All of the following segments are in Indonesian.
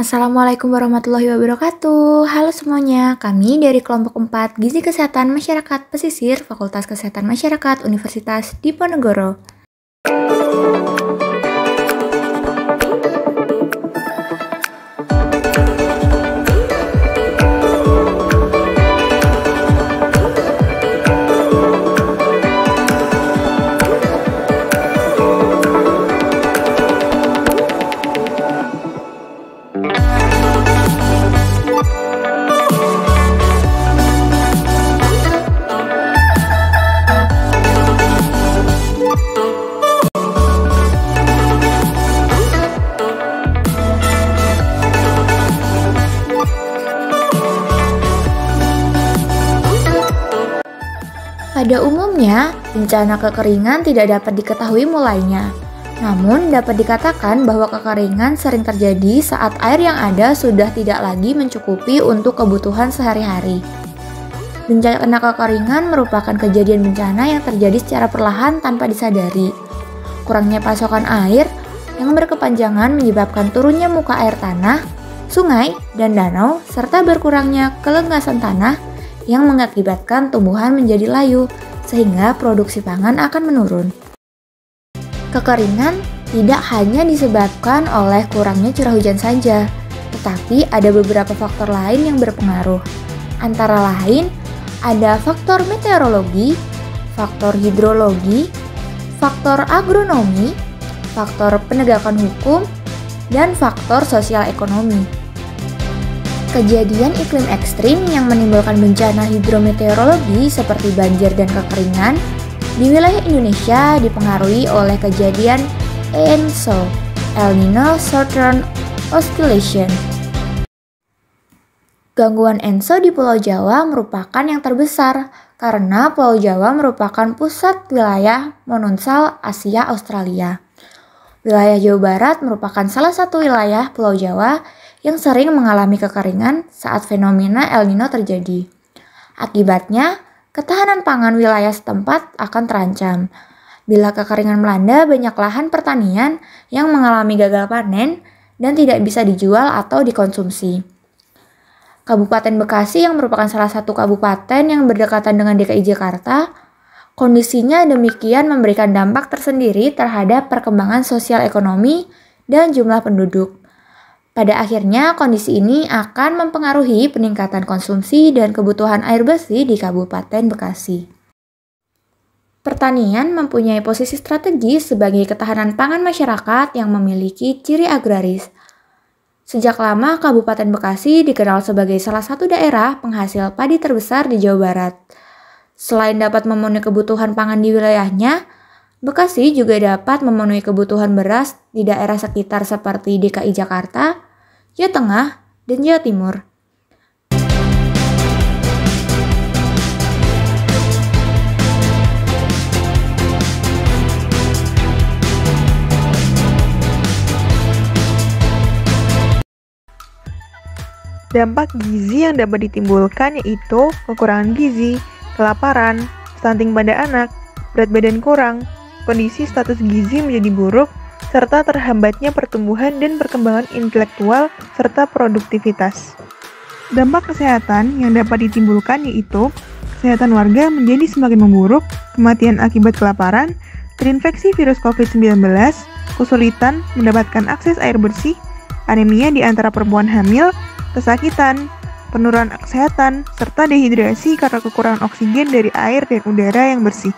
Assalamualaikum warahmatullahi wabarakatuh. Halo semuanya, kami dari kelompok 4 Gizi Kesehatan Masyarakat Pesisir Fakultas Kesehatan Masyarakat Universitas Diponegoro. Pada umumnya, bencana kekeringan tidak dapat diketahui mulainya. Namun, dapat dikatakan bahwa kekeringan sering terjadi saat air yang ada sudah tidak lagi mencukupi untuk kebutuhan sehari-hari. Bencana kekeringan merupakan kejadian bencana yang terjadi secara perlahan tanpa disadari. Kurangnya pasokan air yang berkepanjangan menyebabkan turunnya muka air tanah, sungai, dan danau, serta berkurangnya kelengasan tanah yang mengakibatkan tumbuhan menjadi layu, sehingga produksi pangan akan menurun. Kekeringan tidak hanya disebabkan oleh kurangnya curah hujan saja, tetapi ada beberapa faktor lain yang berpengaruh. Antara lain, ada faktor meteorologi, faktor hidrologi, faktor agronomi, faktor penegakan hukum, dan faktor sosial ekonomi. Kejadian iklim ekstrim yang menimbulkan bencana hidrometeorologi seperti banjir dan kekeringan di wilayah Indonesia dipengaruhi oleh kejadian ENSO, El Niño Southern Oscillation. Gangguan ENSO di Pulau Jawa merupakan yang terbesar karena Pulau Jawa merupakan pusat wilayah mononsal Asia Australia. Wilayah Jawa Barat merupakan salah satu wilayah Pulau Jawa yang sering mengalami kekeringan saat fenomena El Niño terjadi. Akibatnya, ketahanan pangan wilayah setempat akan terancam. Bila kekeringan melanda, banyak lahan pertanian yang mengalami gagal panen dan tidak bisa dijual atau dikonsumsi. Kabupaten Bekasi yang merupakan salah satu kabupaten yang berdekatan dengan DKI Jakarta, kondisinya demikian memberikan dampak tersendiri terhadap perkembangan sosial ekonomi dan jumlah penduduk. Pada akhirnya, kondisi ini akan mempengaruhi peningkatan konsumsi dan kebutuhan air bersih di Kabupaten Bekasi. Pertanian mempunyai posisi strategis sebagai ketahanan pangan masyarakat yang memiliki ciri agraris. Sejak lama, Kabupaten Bekasi dikenal sebagai salah satu daerah penghasil padi terbesar di Jawa Barat. Selain dapat memenuhi kebutuhan pangan di wilayahnya, Bekasi juga dapat memenuhi kebutuhan beras di daerah sekitar seperti DKI Jakarta, Jawa Tengah, dan Jawa Timur. Dampak gizi yang dapat ditimbulkan yaitu kekurangan gizi, kelaparan, stunting pada anak, berat badan kurang, kondisi status gizi menjadi buruk, serta terhambatnya pertumbuhan dan perkembangan intelektual serta produktivitas. Dampak kesehatan yang dapat ditimbulkan yaitu kesehatan warga menjadi semakin memburuk, kematian akibat kelaparan, terinfeksi virus COVID-19, kesulitan mendapatkan akses air bersih, anemia di antara perempuan hamil, kesakitan, penurunan kesehatan, serta dehidrasi karena kekurangan oksigen dari air dan udara yang bersih.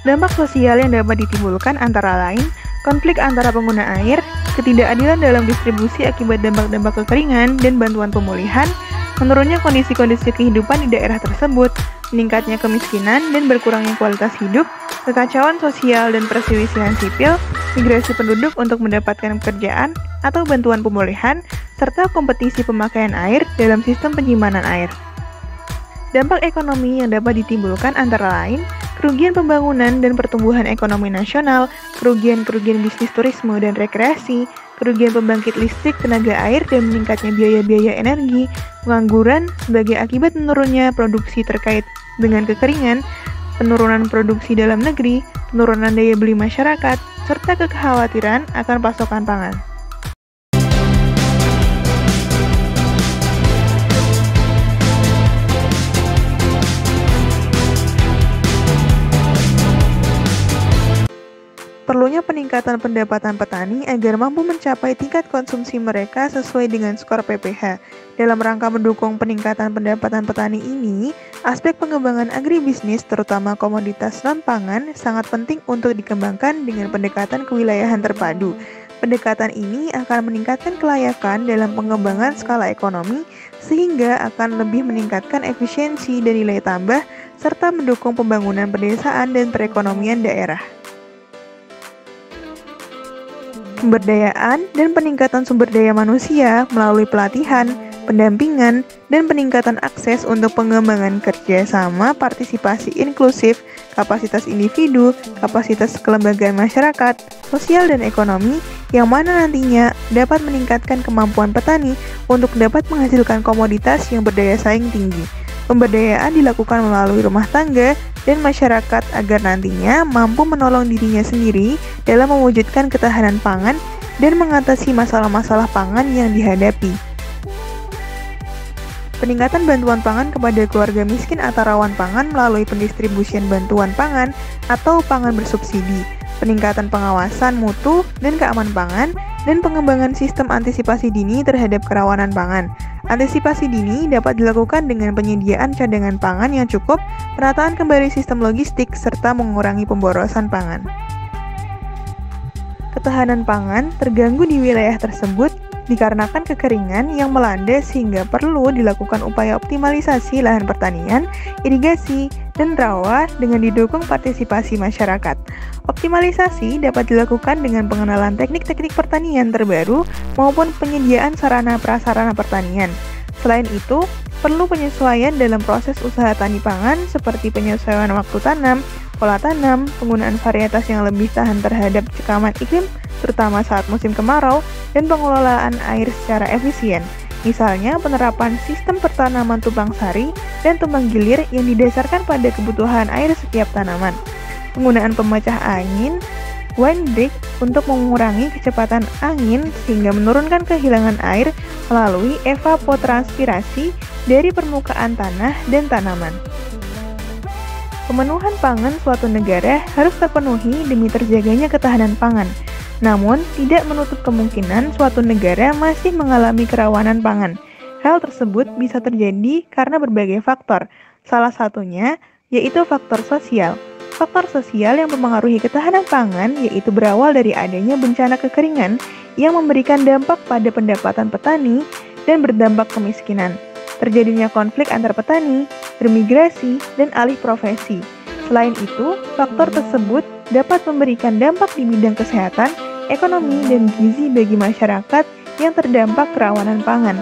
Dampak sosial yang dapat ditimbulkan antara lain konflik antara pengguna air, ketidakadilan dalam distribusi akibat dampak-dampak kekeringan dan bantuan pemulihan, menurunnya kondisi-kondisi kehidupan di daerah tersebut, meningkatnya kemiskinan dan berkurangnya kualitas hidup, kekacauan sosial dan perselisihan sipil, migrasi penduduk untuk mendapatkan pekerjaan atau bantuan pemulihan, serta kompetisi pemakaian air dalam sistem penyimpanan air. Dampak ekonomi yang dapat ditimbulkan antara lain kerugian pembangunan dan pertumbuhan ekonomi nasional, kerugian-kerugian bisnis turisme dan rekreasi, kerugian pembangkit listrik tenaga air dan meningkatnya biaya-biaya energi, pengangguran sebagai akibat menurunnya produksi terkait dengan kekeringan, penurunan produksi dalam negeri, penurunan daya beli masyarakat, serta kekhawatiran akan pasokan pangan. Perlunya peningkatan pendapatan petani agar mampu mencapai tingkat konsumsi mereka sesuai dengan skor PPH. Dalam rangka mendukung peningkatan pendapatan petani ini, aspek pengembangan agribisnis terutama komoditas non-pangan sangat penting untuk dikembangkan dengan pendekatan kewilayahan terpadu. Pendekatan ini akan meningkatkan kelayakan dalam pengembangan skala ekonomi sehingga akan lebih meningkatkan efisiensi dan nilai tambah serta mendukung pembangunan pedesaan dan perekonomian daerah. Pemberdayaan dan peningkatan sumber daya manusia melalui pelatihan, pendampingan, dan peningkatan akses untuk pengembangan kerjasama partisipasi inklusif, kapasitas individu, kapasitas kelembagaan masyarakat, sosial dan ekonomi, yang mana nantinya dapat meningkatkan kemampuan petani untuk dapat menghasilkan komoditas yang berdaya saing tinggi. Pemberdayaan dilakukan melalui rumah tangga dan masyarakat agar nantinya mampu menolong dirinya sendiri dalam mewujudkan ketahanan pangan dan mengatasi masalah-masalah pangan yang dihadapi. Peningkatan bantuan pangan kepada keluarga miskin atau rawan pangan melalui pendistribusian bantuan pangan atau pangan bersubsidi, peningkatan pengawasan mutu dan keamanan pangan, dan pengembangan sistem antisipasi dini terhadap kerawanan pangan. Antisipasi dini dapat dilakukan dengan penyediaan cadangan pangan yang cukup, penataan kembali sistem logistik, serta mengurangi pemborosan pangan. Ketahanan pangan terganggu di wilayah tersebut dikarenakan kekeringan yang melanda sehingga perlu dilakukan upaya optimalisasi lahan pertanian, irigasi, dan rawa dengan didukung partisipasi masyarakat. Optimalisasi dapat dilakukan dengan pengenalan teknik-teknik pertanian terbaru maupun penyediaan sarana prasarana pertanian. Selain itu, perlu penyesuaian dalam proses usaha tani pangan seperti penyesuaian waktu tanam, pola tanam, penggunaan varietas yang lebih tahan terhadap cekaman iklim, terutama saat musim kemarau, dan pengelolaan air secara efisien. Misalnya, penerapan sistem pertanaman tumpang sari dan tumpang gilir yang didasarkan pada kebutuhan air setiap tanaman. Penggunaan pemecah angin, windbreak, untuk mengurangi kecepatan angin sehingga menurunkan kehilangan air melalui evapotranspirasi dari permukaan tanah dan tanaman. Pemenuhan pangan suatu negara harus terpenuhi demi terjaganya ketahanan pangan. Namun, tidak menutup kemungkinan suatu negara masih mengalami kerawanan pangan. Hal tersebut bisa terjadi karena berbagai faktor. Salah satunya yaitu faktor sosial. Faktor sosial yang mempengaruhi ketahanan pangan yaitu berawal dari adanya bencana kekeringan yang memberikan dampak pada pendapatan petani dan berdampak kemiskinan. Terjadinya konflik antar petani, bermigrasi, dan alih profesi. Selain itu, faktor tersebut dapat memberikan dampak di bidang kesehatan, ekonomi, dan gizi bagi masyarakat yang terdampak kerawanan pangan.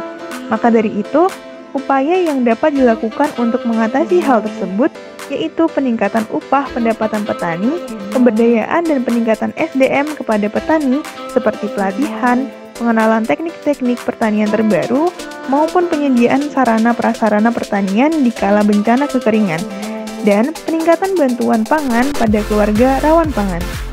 Maka dari itu, upaya yang dapat dilakukan untuk mengatasi hal tersebut yaitu peningkatan upah pendapatan petani, pemberdayaan dan peningkatan SDM kepada petani seperti pelatihan, pengenalan teknik-teknik pertanian terbaru, maupun penyediaan sarana prasarana pertanian di kala bencana kekeringan, dan peningkatan bantuan pangan pada keluarga rawan pangan.